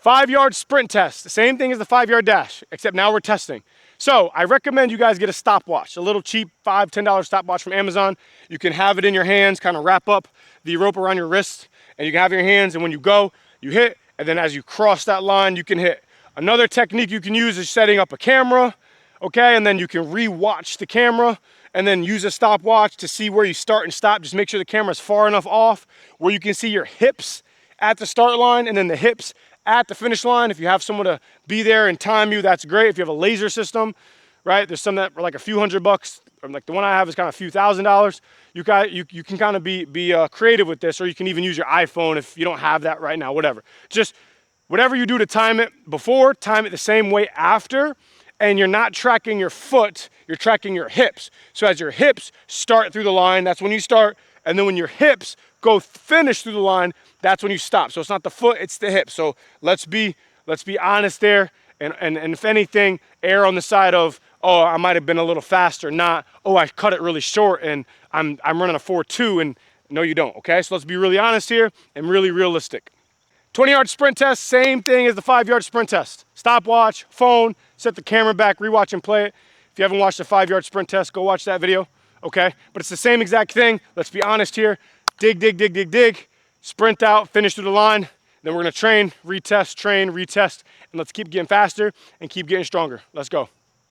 5-yard sprint test, the same thing as the 5-yard dash, except now we're testing. So I recommend you guys get a stopwatch, a little cheap $5, $10 stopwatch from Amazon. You can have it in your hands, kind of wrap up the rope around your wrist, and you can have it in your hands, and when you go, you hit, and then as you cross that line, you can hit. Another technique you can use is setting up a camera, okay, and then you can re-watch the camera, and then use a stopwatch to see where you start and stop. Just make sure the camera's far enough off where you can see your hips at the start line and then the hips at the finish line. If you have someone to be there and time you, that's great. If you have a laser system, right? There's some that are like a few $100. Like the one I have is kind of a few $1,000s. You can kind of be creative with this, or you can even use your iPhone if you don't have that right now, whatever. Just whatever you do to time it before, time it the same way after, and you're not tracking your foot, you're tracking your hips. So as your hips start through the line, that's when you start, and then when your hips go finish through the line, that's when you stop. So it's not the foot, it's the hips. So let's be honest there, and if anything, err on the side of, oh, I might have been a little faster, not, oh, I cut it really short and I'm running a 4.2, and no, you don't, okay? So let's be really honest here and really realistic. 20-yard sprint test, same thing as the 5-yard sprint test. Stopwatch, phone, set the camera back, rewatch and play it. If you haven't watched the 5-yard sprint test, go watch that video, okay? But it's the same exact thing. Let's be honest here. Dig, dig, dig, dig, dig. Sprint out, finish through the line. Then we're gonna train, retest, and let's keep getting faster and keep getting stronger. Let's go.